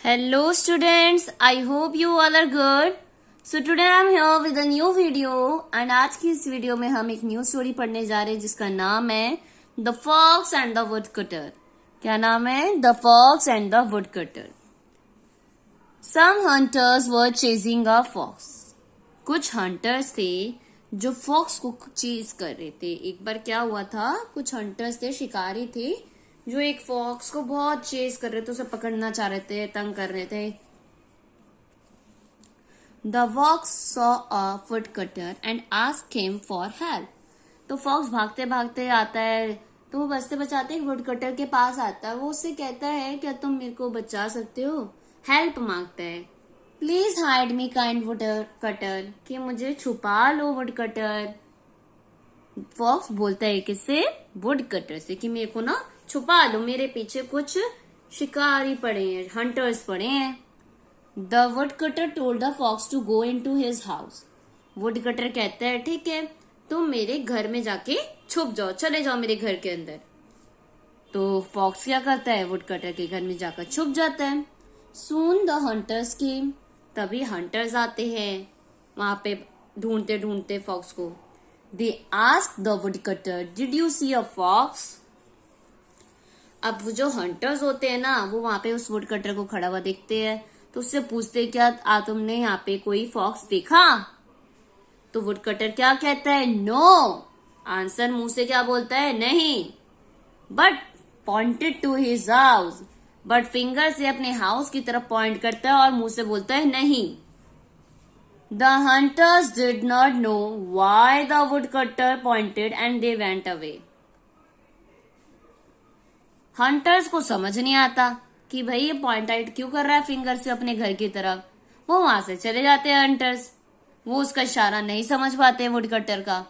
Hello students, I hope you all are good. So today I am here with a new video and आज की इस video में हम एक new story पढ़ने जा रहे हैं जिसका नाम है the fox and the woodcutter. क्या नाम है? The fox and the woodcutter. Some hunters were chasing a fox. कुछ हंटर्स थे जो फॉक्स को चेज कर रहे थे। एक बार क्या हुआ था, कुछ हंटर्स थे, शिकारी थे जो एक फॉक्स को बहुत चेज कर रहे थे, उसे पकड़ना चाह रहे थे, तंग कर रहे थे। The fox saw a woodcutter and asked him for help. तो फॉक्स भागते भागते आता है, तो वो बचते बचाते वुडकटर के पास आता है। वो उससे कहता है क्या तुम मेरे को बचा सकते हो? हेल्प मांगता है। Please hide me kind woodcutter, कि मुझे छुपा लो वुडकटर। फॉक्स बोलता है किससे? वुडकटर से, कि मेरे को ना छुपा लो, मेरे पीछे कुछ शिकारी पड़े हैं, हंटर्स पड़े हैं। The woodcutter told the fox to go into his house. Woodcutter कहता है ठीक है, तुम मेरे घर में जाके छुप जाओ, चले जाओ मेरे घर के अंदर। तो फॉक्स क्या करता है? वुडकटर के घर में जाकर छुप जाता है। सून द हंटर्स केम। तभी हंटर्स आते हैं वहां पे ढूंढते ढूंढते फॉक्स को। They ask the woodcutter did you see a fox. अब वो जो हंटर्स होते हैं ना, वो वहां पे उस वुडकटर को खड़ा हुआ देखते हैं, तो उससे पूछते क्या तुमने यहाँ पे कोई फॉक्स देखा? तो वुडकटर क्या कहता है? नो। आंसर मुंह से क्या बोलता है? नहीं। But pointed to his house. But finger से अपने हाउस की तरफ पॉइंट करता है और मुंह से बोलता है नहीं। The hunters did not know why the woodcutter pointed and they went away. Hunters को समझ नहीं आता कि भाई ये पॉइंट आउट क्यों कर रहा है फिंगर से अपने घर की तरफ। वो वहां से चले जाते हैं हंटर्स। वो उसका इशारा नहीं समझ पाते वुडकटर का,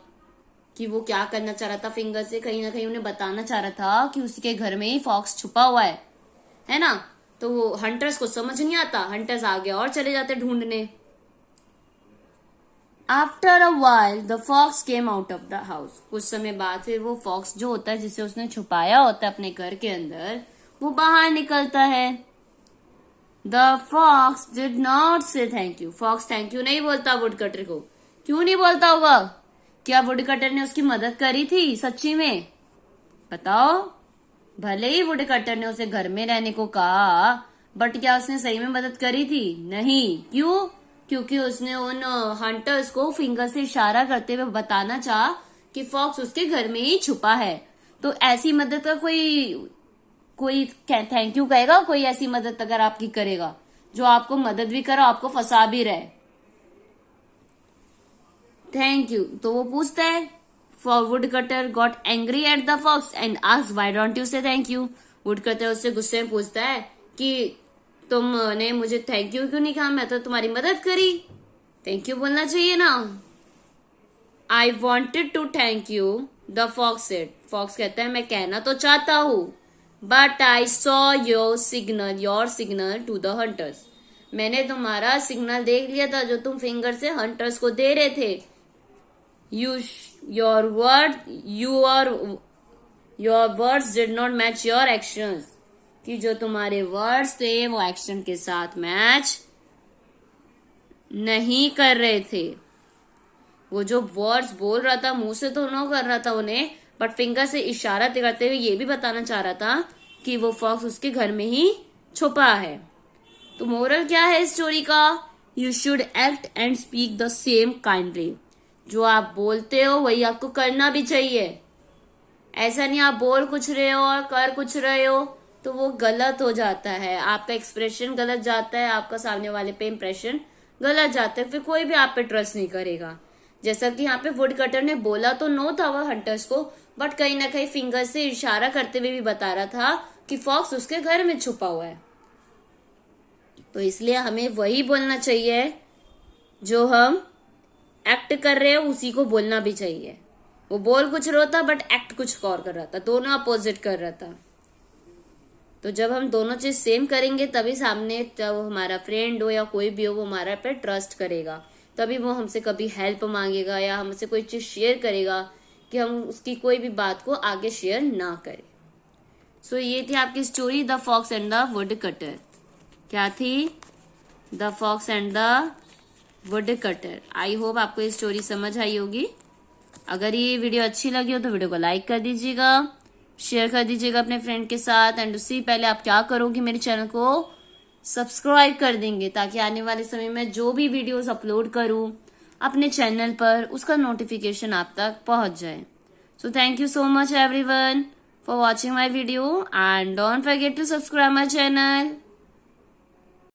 कि वो क्या करना चाह रहा था फिंगर से। कहीं ना कहीं उन्हें बताना चाह रहा था कि उसके घर में ही फॉक्स छुपा हुआ है ना। तो वो हंटर्स को समझ नहीं आता। हंटर्स आगे और चले जाते ढूंढने। After a while the fox came out of the house. कुछ समय बाद फिर वो फॉक्स जो होता है, जिसे उसने छुपाया होता है अपने घर के अंदर, वो बाहर निकलता है। The fox did not say thank you. Fox thank you नहीं बोलता वुडकटर को। क्यों नहीं बोलता होगा? क्या वुडकटर ने उसकी मदद करी थी सच्ची में? बताओ। भले ही वुडकटर ने उसे घर में रहने को कहा, बट क्या उसने सही में मदद करी थी? नहीं। क्यों? क्योंकि उसने उन हंटर्स को फिंगर से इशारा करते हुए बताना चाहा कि फॉक्स उसके घर में ही छुपा है। तो ऐसी मदद का कोई थैंक यू कहेगा? कोई ऐसी मदद अगर आपकी करेगा जो आपको मदद भी करे, आपको फंसा भी रहे, थैंक यू तो वो पूछता है। For woodcutter got angry at the fox and asked why don't you say thank you. Woodcutter उससे गुस्से में पूछता है कि तुमने मुझे थैंक यू क्यों नहीं कहा? मैं तो तुम्हारी मदद करी, थैंक यू बोलना चाहिए ना। I wanted to thank you the fox said. फॉक्स कहता है मैं कहना तो चाहता हूं, but I saw your signal to the hunters. मैंने तुम्हारा सिग्नल देख लिया था जो तुम फिंगर से हंटर्स को दे रहे थे। Your words did not match your actions. कि जो तुम्हारे वर्ड्स थे वो एक्शन के साथ मैच नहीं कर रहे थे। वो जो वर्ड्स बोल रहा था मुंह से तो नो कर रहा था उन्हें, बट फिंगर से इशारा करते हुए ये भी बताना चाह रहा था कि वो फॉक्स उसके घर में ही छुपा है। तो मोरल क्या है इस स्टोरी का? You should act and speak the same kindly. जो आप बोलते हो वही आपको करना भी चाहिए। ऐसा नहीं आप बोल कुछ रहे हो और कर कुछ रहे हो, तो वो गलत हो जाता है। आपका एक्सप्रेशन गलत जाता है, आपका सामने वाले पे इंप्रेशन गलत जाता है, फिर कोई भी आप पे ट्रस्ट नहीं करेगा। जैसा कि यहाँ पे वुडकटर ने बोला तो नो था वो हंटर्स को, बट कहीं ना कहीं फिंगर से इशारा करते हुए भी बता रहा था कि फॉक्स उसके घर में छुपा हुआ है। तो इसलिए हमें वही बोलना चाहिए जो हम एक्ट कर रहे हो, उसी को बोलना भी चाहिए। वो बोल कुछ रहा था बट एक्ट कुछ और कर रहा था, दोनों अपोजिट कर रहा था। तो जब हम दोनों चीज सेम करेंगे तभी सामने, जब हमारा फ्रेंड हो या कोई भी हो, वो हमारा पे ट्रस्ट करेगा, तभी वो हमसे कभी हेल्प मांगेगा या हमसे कोई चीज शेयर करेगा, कि हम उसकी कोई भी बात को आगे शेयर ना करें। सो ये थी आपकी story the fox and the woodcutter. क्या थी? The fox and the woodcutter. I hope आपको ये स्टोरी समझ आई होगी। अगर ये वीडियो अच्छी लगी हो तो वीडियो को लाइक कर दीजिएगा, शेयर कर दीजिएगा अपने फ्रेंड के साथ। एंड उससे पहले आप क्या करोगे, मेरे चैनल को सब्सक्राइब कर देंगे ताकि आने वाले समय में जो भी वीडियोस अपलोड करूं अपने चैनल पर उसका नोटिफिकेशन आप तक पहुंच जाए। So thank you so much everyone for watching my video and don't forget to subscribe my channel.